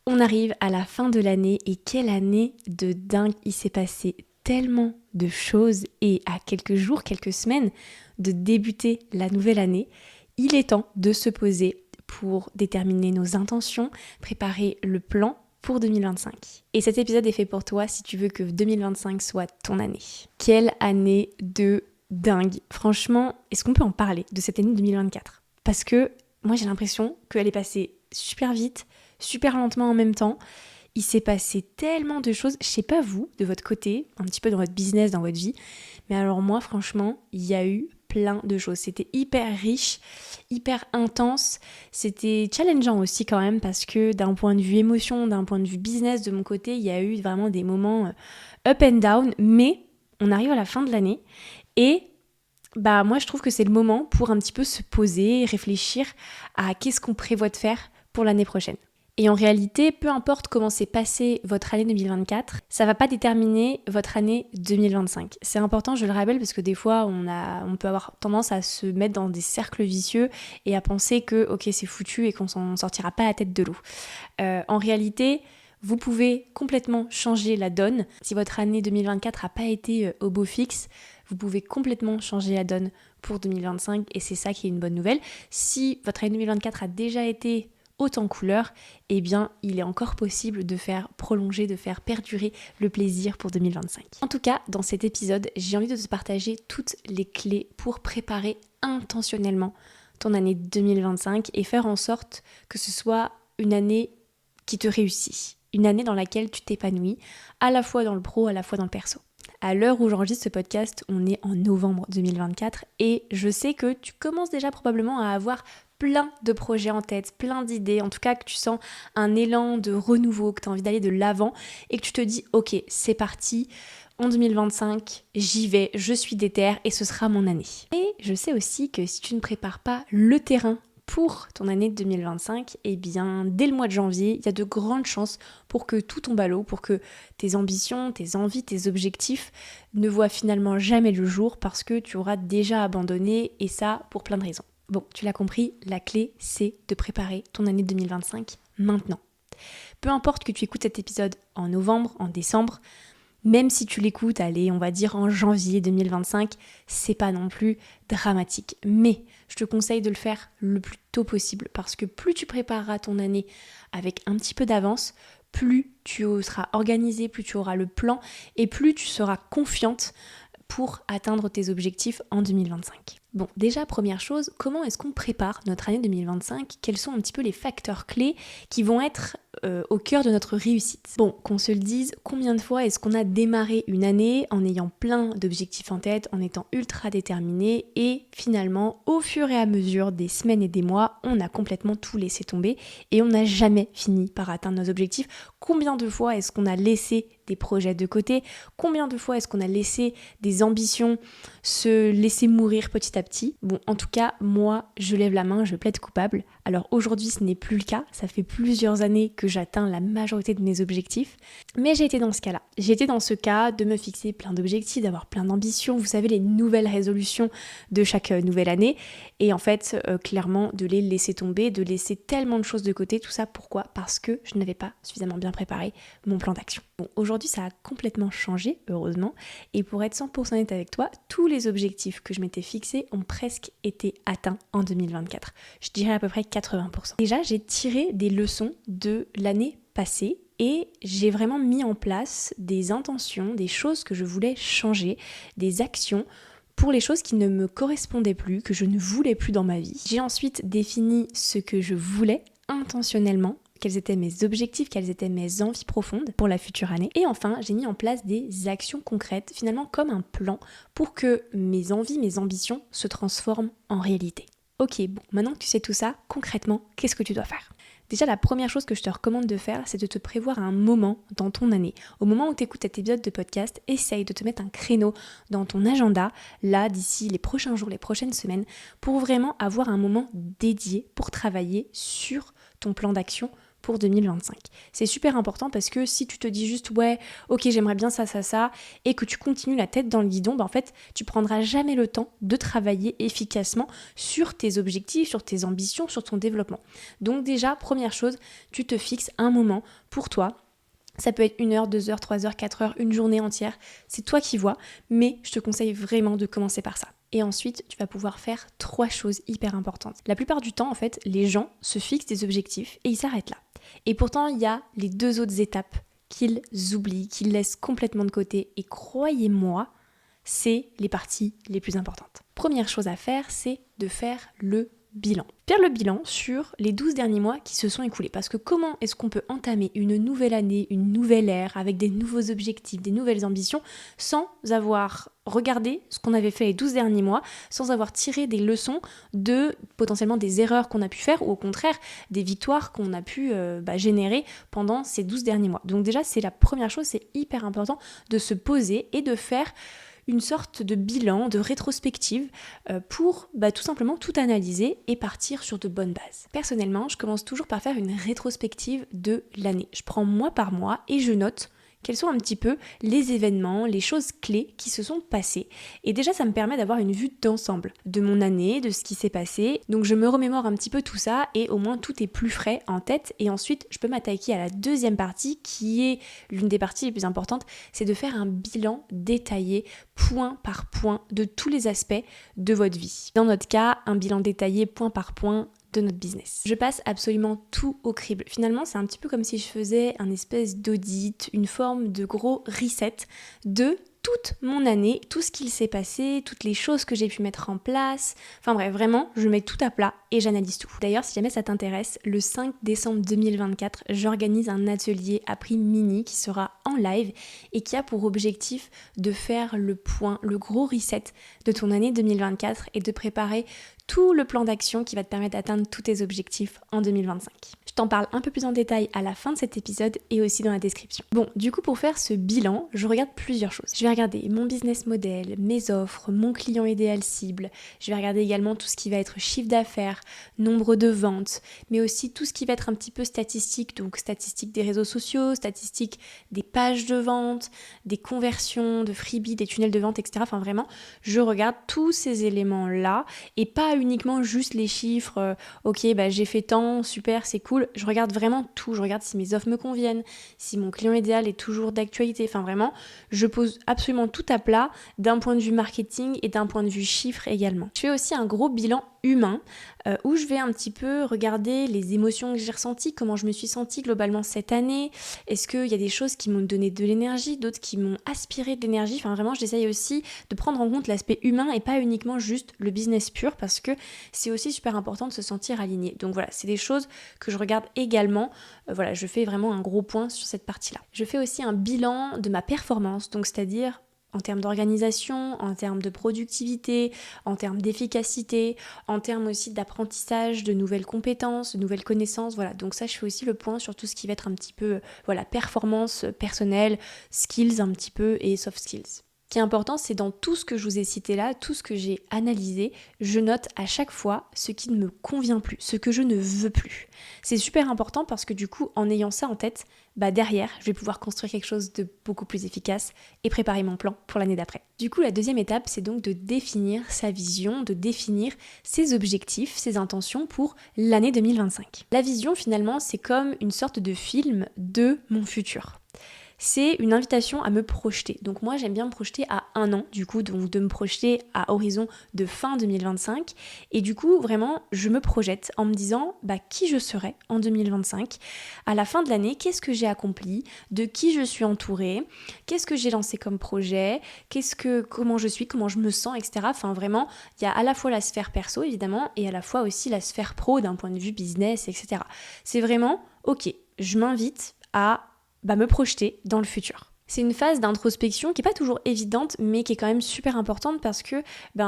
On arrive à la fin de l'année et quelle année de dingue! Il s'est passé tellement de choses et à quelques jours, quelques semaines de débuter la nouvelle année, il est temps de se poser pour déterminer nos intentions, préparer le plan pour 2025. Et cet épisode est fait pour toi si tu veux que 2025 soit ton année. Quelle année de dingue! Franchement, est-ce qu'on peut en parler de cette année 2024? Parce que moi j'ai l'impression qu'elle est passée super vite, super lentement en même temps. Il s'est passé tellement de choses, je sais pas vous, de votre côté, un petit peu dans votre business, dans votre vie, mais alors moi franchement, il y a eu plein de choses. C'était hyper riche, hyper intense, c'était challengeant aussi quand même parce que d'un point de vue émotion, d'un point de vue business de mon côté, il y a eu vraiment des moments up and down, mais on arrive à la fin de l'année et moi je trouve que c'est le moment pour un petit peu se poser, réfléchir à qu'est-ce qu'on prévoit de faire pour l'année prochaine. Et en réalité, peu importe comment s'est passée votre année 2024, ça va pas déterminer votre année 2025. C'est important, je le rappelle, parce que des fois, on peut avoir tendance à se mettre dans des cercles vicieux et à penser que, ok, c'est foutu et qu'on s'en sortira pas la tête de l'eau. En réalité, vous pouvez complètement changer la donne. Si votre année 2024 n'a pas été au beau fixe, vous pouvez complètement changer la donne pour 2025 et c'est ça qui est une bonne nouvelle. Si votre année 2024 a déjà été haute en couleurs, eh bien, il est encore possible de faire prolonger, de faire perdurer le plaisir pour 2025. En tout cas, dans cet épisode, j'ai envie de te partager toutes les clés pour préparer intentionnellement ton année 2025 et faire en sorte que ce soit une année qui te réussit, une année dans laquelle tu t'épanouis, à la fois dans le pro, à la fois dans le perso. À l'heure où j'enregistre ce podcast, on est en novembre 2024 et je sais que tu commences déjà probablement à avoir plein de projets en tête, plein d'idées, en tout cas que tu sens un élan de renouveau, que tu as envie d'aller de l'avant et que tu te dis ok, c'est parti, en 2025, j'y vais, je suis déter et ce sera mon année. Et je sais aussi que si tu ne prépares pas le terrain pour ton année 2025, eh bien, dès le mois de janvier, il y a de grandes chances pour que tout tombe à l'eau, pour que tes ambitions, tes envies, tes objectifs ne voient finalement jamais le jour parce que tu auras déjà abandonné et ça pour plein de raisons. Bon, tu l'as compris, la clé, c'est de préparer ton année 2025 maintenant. Peu importe que tu écoutes cet épisode en novembre, en décembre, même si tu l'écoutes, allez, on va dire en janvier 2025, c'est pas non plus dramatique. Mais je te conseille de le faire le plus tôt possible parce que plus tu prépareras ton année avec un petit peu d'avance, plus tu seras organisé, plus tu auras le plan et plus tu seras confiante pour atteindre tes objectifs en 2025. Bon, déjà, première chose, comment est-ce qu'on prépare notre année 2025 ? Quels sont un petit peu les facteurs clés qui vont être au cœur de notre réussite ? Bon, qu'on se le dise, combien de fois est-ce qu'on a démarré une année en ayant plein d'objectifs en tête, en étant ultra déterminé et finalement, au fur et à mesure des semaines et des mois, on a complètement tout laissé tomber et on n'a jamais fini par atteindre nos objectifs. Combien de fois est-ce qu'on a laissé des projets de côté ? Combien de fois est-ce qu'on a laissé des ambitions se laisser mourir petit à petit ? Bon, en tout cas, moi, je lève la main, je plaide coupable. Alors aujourd'hui, ce n'est plus le cas. Ça fait plusieurs années que j'atteins la majorité de mes objectifs. Mais j'ai été dans ce cas-là. J'ai été dans ce cas de me fixer plein d'objectifs, d'avoir plein d'ambitions. Vous savez, les nouvelles résolutions de chaque nouvelle année. Et en fait, clairement, de les laisser tomber, de laisser tellement de choses de côté. Tout ça, pourquoi ? Parce que je n'avais pas suffisamment bien préparé mon plan d'action. Bon, aujourd'hui, ça a complètement changé, heureusement. Et pour être 100% honnête avec toi, tous les objectifs que je m'étais fixés ont presque été atteints en 2024. Je dirais à peu près 80%. Déjà, j'ai tiré des leçons de l'année passée et j'ai vraiment mis en place des intentions, des choses que je voulais changer, des actions pour les choses qui ne me correspondaient plus, que je ne voulais plus dans ma vie. J'ai ensuite défini ce que je voulais intentionnellement, quels étaient mes objectifs, quelles étaient mes envies profondes pour la future année. Et enfin, j'ai mis en place des actions concrètes, finalement comme un plan, pour que mes envies, mes ambitions se transforment en réalité. Ok, bon, maintenant que tu sais tout ça, concrètement, qu'est-ce que tu dois faire ? Déjà, la première chose que je te recommande de faire, c'est de te prévoir un moment dans ton année. Au moment où tu écoutes cet épisode de podcast, essaye de te mettre un créneau dans ton agenda, là, d'ici les prochains jours, les prochaines semaines, pour vraiment avoir un moment dédié pour travailler sur ton plan d'action pour 2025. C'est super important parce que si tu te dis juste ouais, ok, j'aimerais bien ça, et que tu continues la tête dans le guidon, en fait, tu prendras jamais le temps de travailler efficacement sur tes objectifs, sur tes ambitions, sur ton développement. Donc déjà, première chose, tu te fixes un moment pour toi. Ça peut être 1 heure, 2 heures, 3 heures, 4 heures, une journée entière. C'est toi qui vois, mais je te conseille vraiment de commencer par ça. Et ensuite, tu vas pouvoir faire 3 choses hyper importantes. La plupart du temps, en fait, les gens se fixent des objectifs et ils s'arrêtent là. Et pourtant, il y a les 2 autres étapes qu'ils oublient, qu'ils laissent complètement de côté. Et croyez-moi, c'est les parties les plus importantes. Première chose à faire, c'est de faire le bilan. Faire le bilan sur les 12 derniers mois qui se sont écoulés. Parce que comment est-ce qu'on peut entamer une nouvelle année, une nouvelle ère, avec des nouveaux objectifs, des nouvelles ambitions, sans avoir regardé ce qu'on avait fait les 12 derniers mois, sans avoir tiré des leçons de potentiellement des erreurs qu'on a pu faire, ou au contraire, des victoires qu'on a pu générer pendant ces 12 derniers mois. Donc déjà, c'est la première chose, c'est hyper important de se poser et de faire une sorte de bilan, de rétrospective pour tout simplement tout analyser et partir sur de bonnes bases. Personnellement, je commence toujours par faire une rétrospective de l'année. Je prends mois par mois et je note quels sont un petit peu les événements, les choses clés qui se sont passées. Et déjà, ça me permet d'avoir une vue d'ensemble de mon année, de ce qui s'est passé. Donc je me remémore un petit peu tout ça et au moins tout est plus frais en tête. Et ensuite, je peux m'attaquer à la deuxième partie qui est l'une des parties les plus importantes, c'est de faire un bilan détaillé, point par point, de tous les aspects de votre vie. Dans notre cas, un bilan détaillé point par point de notre business. Je passe absolument tout au crible. Finalement, c'est un petit peu comme si je faisais un espèce d'audit, une forme de gros reset de toute mon année, tout ce qu'il s'est passé, toutes les choses que j'ai pu mettre en place. Enfin bref, vraiment, je mets tout à plat et j'analyse tout. D'ailleurs, si jamais ça t'intéresse, le 5 décembre 2024, j'organise un atelier à prix mini qui sera en live et qui a pour objectif de faire le point, le gros reset de ton année 2024 et de préparer tout le plan d'action qui va te permettre d'atteindre tous tes objectifs en 2025. Je t'en parle un peu plus en détail à la fin de cet épisode et aussi dans la description. Bon, du coup, pour faire ce bilan, je regarde plusieurs choses. Je vais regarder mon business model, mes offres, mon client idéal cible. Je vais regarder également tout ce qui va être chiffre d'affaires, nombre de ventes, mais aussi tout ce qui va être un petit peu statistique, donc statistiques des réseaux sociaux, statistiques des pages de vente, des conversions, de freebies, des tunnels de vente, etc. Enfin vraiment, je regarde tous ces éléments-là et pas uniquement juste les chiffres, ok, j'ai fait tant, super, c'est cool. Je regarde vraiment tout, je regarde si mes offres me conviennent, si mon client idéal est toujours d'actualité, enfin vraiment, je pose absolument tout à plat d'un point de vue marketing et d'un point de vue chiffres également. Je fais aussi un gros bilan humain où je vais un petit peu regarder les émotions que j'ai ressenties, comment je me suis sentie globalement cette année, est-ce qu'il y a des choses qui m'ont donné de l'énergie, d'autres qui m'ont aspiré de l'énergie, enfin vraiment j'essaye aussi de prendre en compte l'aspect humain et pas uniquement juste le business pur parce que c'est aussi super important de se sentir aligné. Donc voilà, c'est des choses que je regarde également, je fais vraiment un gros point sur cette partie-là. Je fais aussi un bilan de ma performance, donc c'est-à-dire en termes d'organisation, en termes de productivité, en termes d'efficacité, en termes aussi d'apprentissage, de nouvelles compétences, de nouvelles connaissances, voilà. Donc ça, je fais aussi le point sur tout ce qui va être un petit peu, performance personnelle, skills un petit peu et soft skills. Ce qui est important, c'est dans tout ce que je vous ai cité là, tout ce que j'ai analysé, je note à chaque fois ce qui ne me convient plus, ce que je ne veux plus. C'est super important parce que du coup, en ayant ça en tête, derrière, je vais pouvoir construire quelque chose de beaucoup plus efficace et préparer mon plan pour l'année d'après. Du coup, la deuxième étape, c'est donc de définir sa vision, de définir ses objectifs, ses intentions pour l'année 2025. La vision, finalement, c'est comme une sorte de film de mon futur. C'est une invitation à me projeter. Donc moi, j'aime bien me projeter à 1 an, du coup, donc de me projeter à horizon de fin 2025. Et du coup, vraiment, je me projette en me disant qui je serai en 2025. À la fin de l'année, qu'est-ce que j'ai accompli, de qui je suis entourée, qu'est-ce que j'ai lancé comme projet, comment je suis, comment je me sens, etc. Enfin vraiment, il y a à la fois la sphère perso, évidemment, et à la fois aussi la sphère pro d'un point de vue business, etc. C'est vraiment, ok, je m'invite à me projeter dans le futur. C'est une phase d'introspection qui n'est pas toujours évidente, mais qui est quand même super importante parce que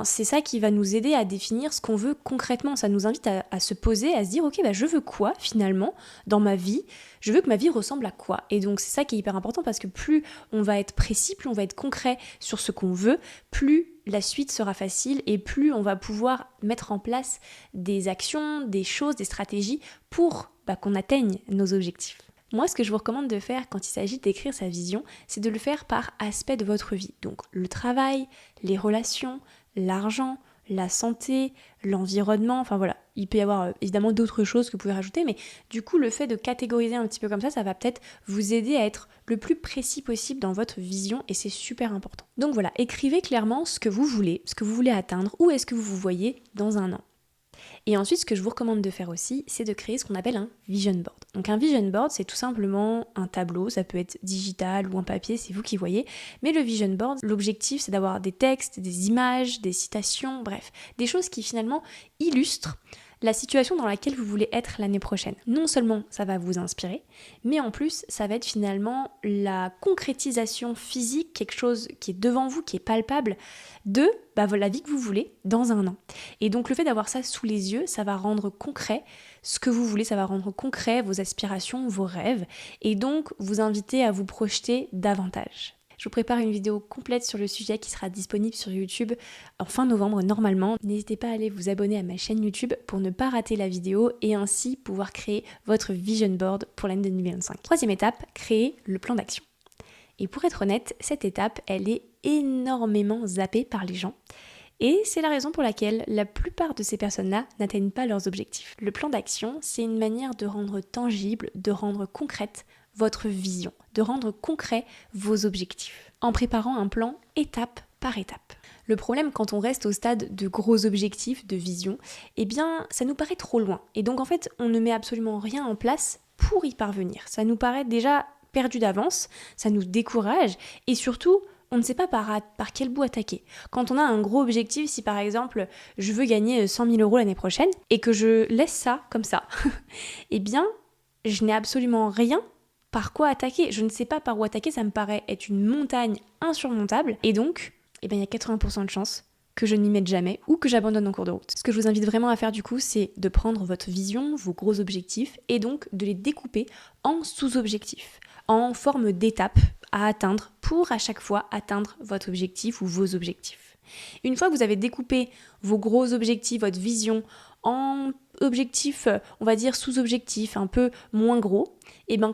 c'est ça qui va nous aider à définir ce qu'on veut concrètement. Ça nous invite à se poser, à se dire ok, je veux quoi finalement dans ma vie ? Je veux que ma vie ressemble à quoi ? Et donc c'est ça qui est hyper important parce que plus on va être précis, plus on va être concret sur ce qu'on veut, plus la suite sera facile et plus on va pouvoir mettre en place des actions, des choses, des stratégies pour qu'on atteigne nos objectifs. Moi, ce que je vous recommande de faire quand il s'agit d'écrire sa vision, c'est de le faire par aspect de votre vie. Donc le travail, les relations, l'argent, la santé, l'environnement, enfin voilà. Il peut y avoir évidemment d'autres choses que vous pouvez rajouter, mais du coup, le fait de catégoriser un petit peu comme ça va peut-être vous aider à être le plus précis possible dans votre vision et c'est super important. Donc voilà, écrivez clairement ce que vous voulez atteindre, où est-ce que vous vous voyez dans un an. Et ensuite, ce que je vous recommande de faire aussi, c'est de créer ce qu'on appelle un vision board. Donc un vision board, c'est tout simplement un tableau, ça peut être digital ou en papier, c'est vous qui voyez. Mais le vision board, l'objectif, c'est d'avoir des textes, des images, des citations, bref, des choses qui finalement illustrent la situation dans laquelle vous voulez être l'année prochaine. Non seulement ça va vous inspirer, mais en plus ça va être finalement la concrétisation physique, quelque chose qui est devant vous, qui est palpable, de la vie que vous voulez dans un an. Et donc le fait d'avoir ça sous les yeux, ça va rendre concret ce que vous voulez, ça va rendre concret vos aspirations, vos rêves, et donc vous inviter à vous projeter davantage. Je vous prépare une vidéo complète sur le sujet qui sera disponible sur YouTube en fin novembre normalement. N'hésitez pas à aller vous abonner à ma chaîne YouTube pour ne pas rater la vidéo et ainsi pouvoir créer votre vision board pour l'année 2025. Troisième étape, créer le plan d'action. Et pour être honnête, cette étape, elle est énormément zappée par les gens. Et c'est la raison pour laquelle la plupart de ces personnes-là n'atteignent pas leurs objectifs. Le plan d'action, c'est une manière de rendre tangible, de rendre concrète votre vision, de rendre concret vos objectifs, en préparant un plan étape par étape. Le problème quand on reste au stade de gros objectifs, de vision, ça nous paraît trop loin. Et donc en fait, on ne met absolument rien en place pour y parvenir. Ça nous paraît déjà perdu d'avance, ça nous décourage et surtout, on ne sait pas par quel bout attaquer. Quand on a un gros objectif, si par exemple, je veux gagner 100 000 € l'année prochaine et que je laisse ça comme ça, je n'ai absolument rien par quoi attaquer. Je ne sais pas par où attaquer, ça me paraît être une montagne insurmontable. Et donc, il y a 80% de chances que je ne m'y mette jamais ou que j'abandonne en cours de route. Ce que je vous invite vraiment à faire du coup, c'est de prendre votre vision, vos gros objectifs, et donc de les découper en sous-objectifs, en forme d'étapes à atteindre pour à chaque fois atteindre votre objectif ou vos objectifs. Une fois que vous avez découpé vos gros objectifs, votre vision, en objectifs, on va dire sous-objectifs un peu moins gros,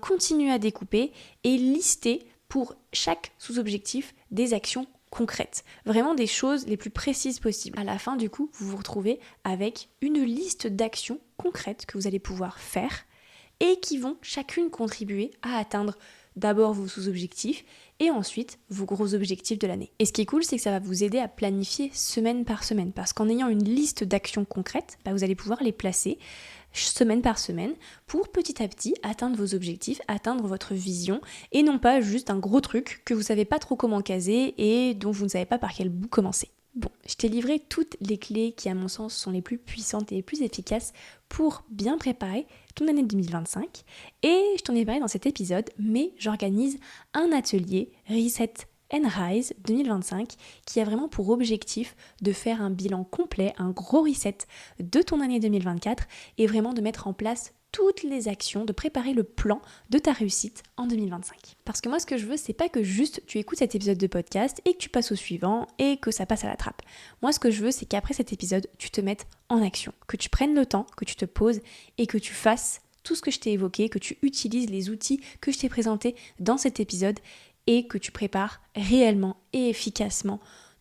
continuez à découper et listez pour chaque sous-objectif des actions concrètes. Vraiment des choses les plus précises possibles. À la fin, du coup, vous vous retrouvez avec une liste d'actions concrètes que vous allez pouvoir faire et qui vont chacune contribuer à atteindre d'abord vos sous-objectifs et ensuite vos gros objectifs de l'année. Et ce qui est cool, c'est que ça va vous aider à planifier semaine par semaine parce qu'en ayant une liste d'actions concrètes, vous allez pouvoir les placer semaine par semaine pour petit à petit atteindre vos objectifs, atteindre votre vision et non pas juste un gros truc que vous savez pas trop comment caser et dont vous ne savez pas par quel bout commencer. Bon, je t'ai livré toutes les clés qui à mon sens sont les plus puissantes et les plus efficaces pour bien préparer ton année 2025 et je t'en ai parlé dans cet épisode, mais j'organise un atelier Reset and Rise 2025 qui a vraiment pour objectif de faire un bilan complet, un gros reset de ton année 2024 et vraiment de mettre en place toutes les actions, de préparer le plan de ta réussite en 2025. Parce que moi, ce que je veux, c'est pas que juste tu écoutes cet épisode de podcast et que tu passes au suivant et que ça passe à la trappe. Moi, ce que je veux, c'est qu'après cet épisode, tu te mettes en action, que tu prennes le temps, que tu te poses et que tu fasses tout ce que je t'ai évoqué, que tu utilises les outils que je t'ai présentés dans cet épisode et que tu prépares réellement et efficacement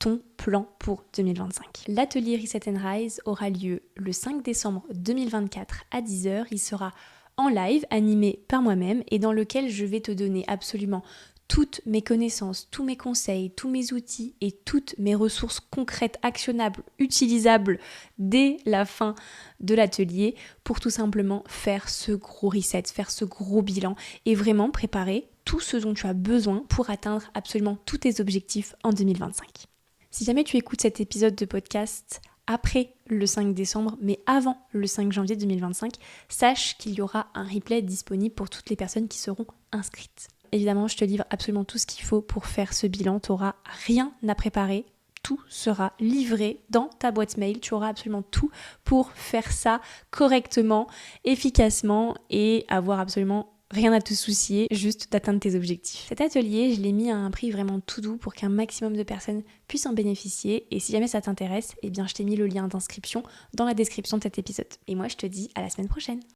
ton plan pour 2025. L'atelier Reset and Rise aura lieu le 5 décembre 2024 à 10h. Il sera en live, animé par moi-même et dans lequel je vais te donner absolument toutes mes connaissances, tous mes conseils, tous mes outils et toutes mes ressources concrètes, actionnables, utilisables dès la fin de l'atelier pour tout simplement faire ce gros reset, faire ce gros bilan et vraiment préparer tout ce dont tu as besoin pour atteindre absolument tous tes objectifs en 2025. Si jamais tu écoutes cet épisode de podcast après le 5 décembre, mais avant le 5 janvier 2025, sache qu'il y aura un replay disponible pour toutes les personnes qui seront inscrites. Évidemment, je te livre absolument tout ce qu'il faut pour faire ce bilan. Tu n'auras rien à préparer. Tout sera livré dans ta boîte mail. Tu auras absolument tout pour faire ça correctement, efficacement et avoir absolument rien à te soucier, juste d'atteindre tes objectifs. Cet atelier, je l'ai mis à un prix vraiment tout doux pour qu'un maximum de personnes puissent en bénéficier. Et si jamais ça t'intéresse, je t'ai mis le lien d'inscription dans la description de cet épisode. Et moi, je te dis à la semaine prochaine.